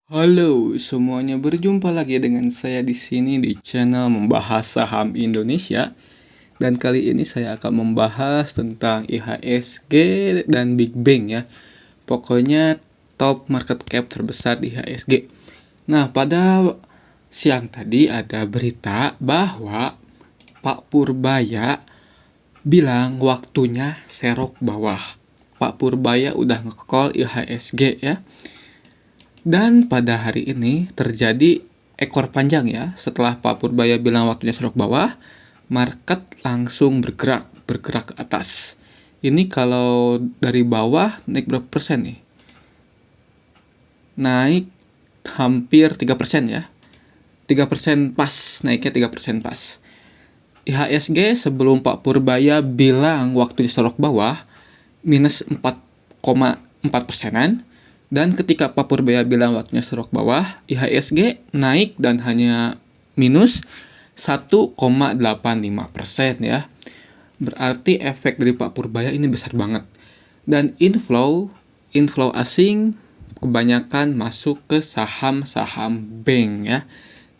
Halo semuanya, berjumpa lagi dengan saya di sini di channel membahas saham Indonesia. Dan kali ini saya akan membahas tentang IHSG dan Big Bang ya. Pokoknya top market cap terbesar di IHSG. Nah, pada siang tadi ada berita bahwa Pak Purbaya bilang waktunya serok bawah. Pak Purbaya udah nge-call IHSG ya. Dan pada hari ini terjadi ekor panjang ya. Setelah Pak Purbaya bilang waktunya serok bawah, market langsung bergerak ke atas. Ini kalau dari bawah naik berapa persen nih? Naik hampir 3% ya. 3% pas, naiknya 3% pas. IHSG sebelum Pak Purbaya bilang waktunya serok bawah, minus 4,4%-an. Dan ketika Pak Purbaya bilang waktunya serok bawah, IHSG naik dan hanya minus 1,85% ya. Berarti efek dari Pak Purbaya ini besar banget. Dan inflow asing kebanyakan masuk ke saham-saham bank ya.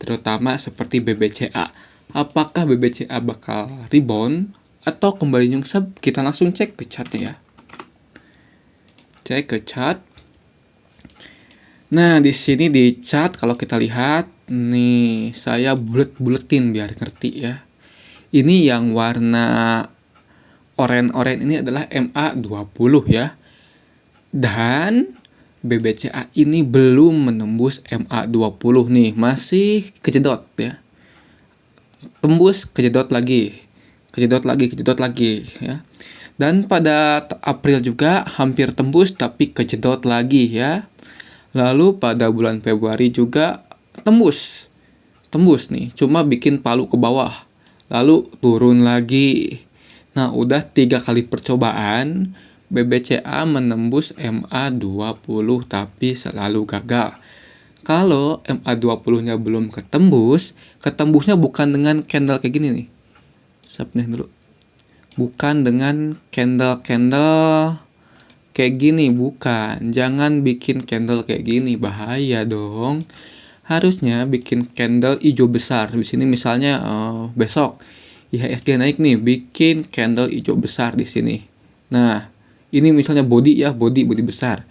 Terutama seperti BBCA. Apakah BBCA bakal rebound atau kembali nyungsep? Kita langsung cek ke chartnya ya. Cek ke chart. Nah, di sini di chart kalau kita lihat, nih saya bulet-buletin biar ngerti ya. Ini yang warna oranye-oranye ini adalah MA20 ya. Dan BBCA ini belum menembus MA20 nih, masih kejedot ya. Tembus, kejedot lagi ya. Dan pada April juga hampir tembus tapi kejedot lagi ya. Lalu pada bulan Februari juga tembus nih, cuma bikin palu ke bawah, lalu turun lagi. Nah, udah 3 kali percobaan BBCA menembus MA20 tapi selalu gagal. Kalau MA20-nya belum ketembusnya bukan dengan candle kayak gini nih. Sapnya dulu. Bukan dengan candle kayak gini, bukan. Jangan bikin candle kayak gini, bahaya dong. Harusnya bikin candle hijau besar. Di sini misalnya besok IHSG naik nih, bikin candle hijau besar di sini. Nah, ini misalnya body ya, body besar.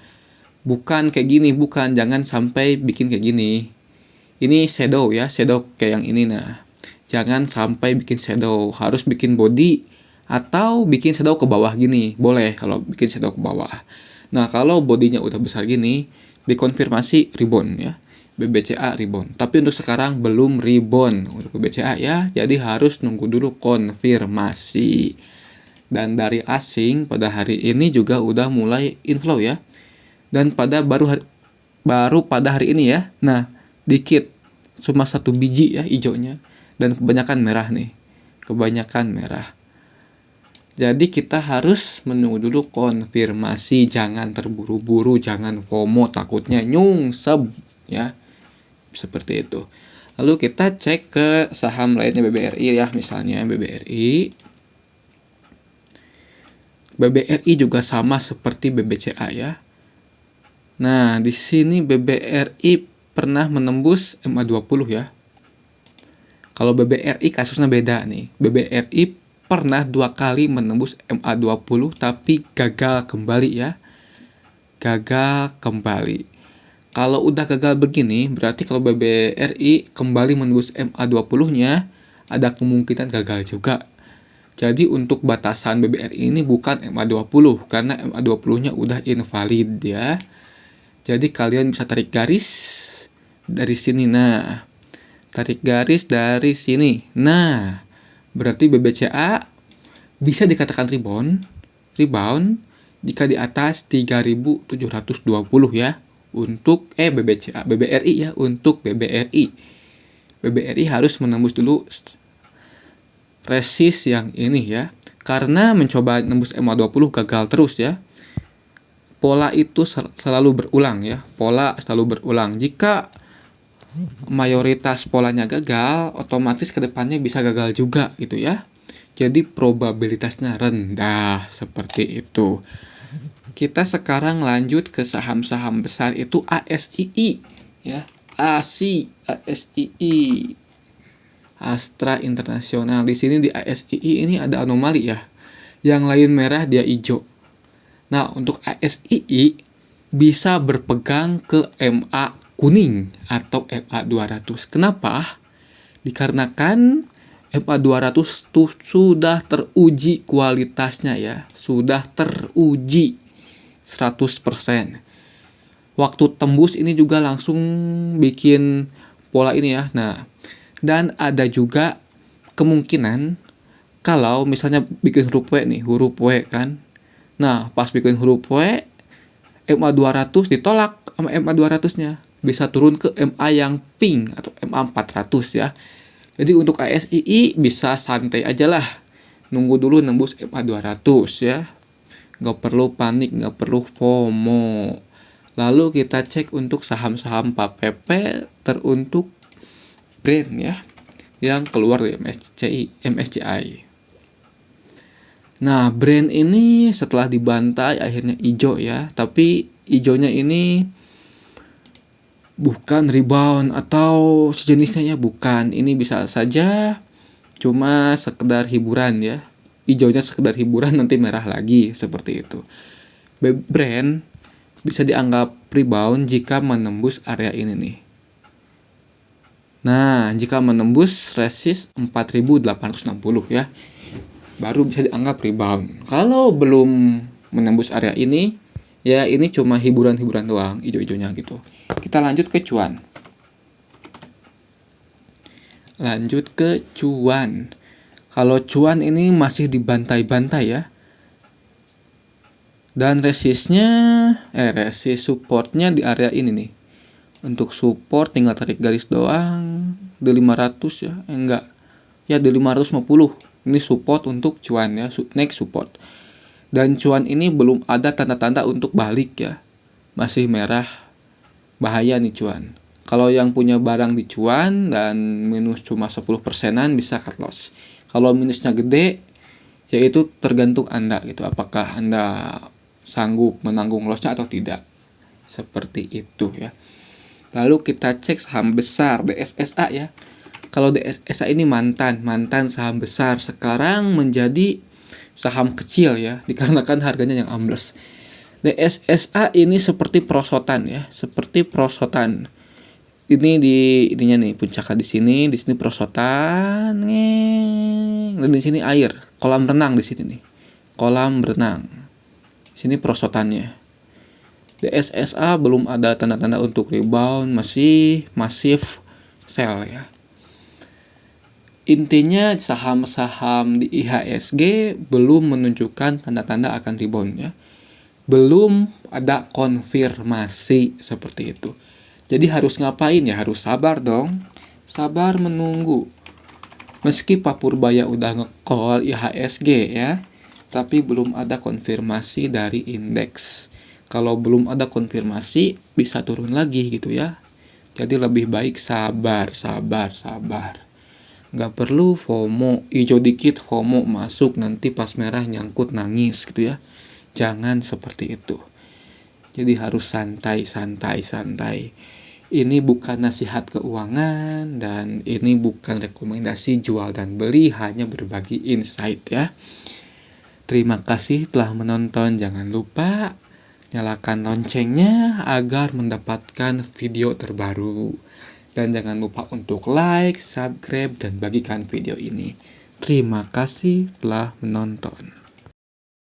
Bukan kayak gini, bukan. Jangan sampai bikin kayak gini. Ini shadow ya, shadow kayak yang ini. Nah, jangan sampai bikin shadow. Harus bikin body atau bikin shadow ke bawah gini. Boleh kalau bikin shadow ke bawah. Nah, kalau bodinya udah besar gini, dikonfirmasi rebound ya. BBCA rebound. Tapi untuk sekarang belum rebound untuk BBCA ya. Jadi harus nunggu dulu konfirmasi. Dan dari asing pada hari ini juga udah mulai inflow ya. Dan baru pada hari ini ya. Nah, dikit. Cuma 1 biji ya hijaunya. Dan kebanyakan merah nih. Kebanyakan merah. Jadi kita harus menunggu dulu konfirmasi, jangan terburu-buru, jangan FOMO, takutnya nyungsep ya. Seperti itu. Lalu kita cek ke saham lainnya BBRI ya, misalnya BBRI. BBRI juga sama seperti BBCA ya. Nah, di sini BBRI pernah menembus MA20 ya. Kalau BBRI kasusnya beda nih. BBRI pernah 2 kali menembus MA20 tapi gagal kembali ya. Gagal kembali. Kalau udah gagal begini, berarti kalau BBRI kembali menembus MA20-nya, ada kemungkinan gagal juga. Jadi untuk batasan BBRI ini bukan MA20, karena MA20-nya udah invalid ya. Jadi kalian bisa tarik garis dari sini. Nah, tarik garis dari sini. Nah, berarti BBCA bisa dikatakan rebound jika di atas 3.720 ya. Untuk BBRI ya, untuk BBRI. BBRI harus menembus dulu resist yang ini ya. Karena mencoba nembus MA20 gagal terus ya. Pola itu selalu berulang ya. Pola selalu berulang. Jika mayoritas polanya gagal, otomatis kedepannya bisa gagal juga gitu ya. Jadi probabilitasnya rendah seperti itu. Kita sekarang lanjut ke saham-saham besar itu ASII ya. ASII Astra Internasional. Di sini di ASII ini ada anomali ya. Yang lain merah, dia hijau. Nah, untuk ASII bisa berpegang ke MA kuning atau MA 200. Kenapa? Dikarenakan MA 200 tuh sudah teruji kualitasnya ya. Sudah teruji 100%. Waktu tembus ini juga langsung bikin pola ini ya. Nah, dan ada juga kemungkinan kalau misalnya bikin huruf W nih, huruf W kan. Nah, pas bikin huruf W, MA 200 ditolak sama MA 200-nya. Bisa turun ke MA yang pink atau MA 400 ya. Jadi untuk ASII bisa santai aja lah. Nunggu dulu nembus MA 200 ya. Nggak perlu panik, nggak perlu FOMO. Lalu kita cek untuk saham-saham PAPP teruntuk brand ya. Yang keluar dari MSCI. Nah, brand ini setelah dibantai akhirnya hijau ya. Tapi hijaunya ini bukan rebound atau sejenisnya ya, bukan. Ini bisa saja cuma sekedar hiburan ya. Hijaunya sekedar hiburan, nanti merah lagi seperti itu. Brand bisa dianggap rebound jika menembus area ini nih. Nah, jika menembus resist 4860 ya, baru bisa dianggap rebound. Kalau belum menembus area ini, ya ini cuma hiburan-hiburan doang, hijau-hijaunya gitu. Kita lanjut ke cuan. Kalau cuan ini masih dibantai-bantai ya. Dan resist supportnya di area ini nih. Untuk support tinggal tarik garis doang di 500 ya. Ya di 550. Ini support untuk cuan ya, next support. Dan cuan ini belum ada tanda-tanda untuk balik ya. Masih merah. Bahaya nih cuan. Kalau yang punya barang di cuan dan minus cuma 10%-an bisa cut loss. Kalau minusnya gede, yaitu tergantung Anda gitu. Apakah Anda sanggup menanggung lossnya atau tidak. Seperti itu ya. Lalu kita cek saham besar DSSA ya. Kalau DSSA ini mantan saham besar, sekarang menjadi saham kecil ya, dikarenakan harganya yang ambles. DSSA ini seperti perosotan ya, Ini ininya nih puncaknya di sini perosotan, dan di sini air, kolam renang di sini nih, kolam renang. Sini perosotannya. DSSA belum ada tanda-tanda untuk rebound, masih masif sell ya. Intinya saham-saham di IHSG belum menunjukkan tanda-tanda akan rebound ya. Belum ada konfirmasi seperti itu. Jadi harus ngapain ya? Harus sabar dong. Sabar menunggu. Meski Pak Purbaya udah nge-call IHSG ya, tapi belum ada konfirmasi dari indeks. Kalau belum ada konfirmasi, bisa turun lagi gitu ya. Jadi lebih baik sabar. Nggak perlu FOMO, hijau dikit FOMO masuk, nanti pas merah nyangkut nangis gitu ya. Jangan seperti itu. Jadi harus santai. Ini bukan nasihat keuangan dan ini bukan rekomendasi jual dan beli, hanya berbagi insight ya. Terima kasih telah menonton. Jangan lupa nyalakan loncengnya agar mendapatkan video terbaru. Dan jangan lupa untuk like, subscribe, dan bagikan video ini. Terima kasih telah menonton.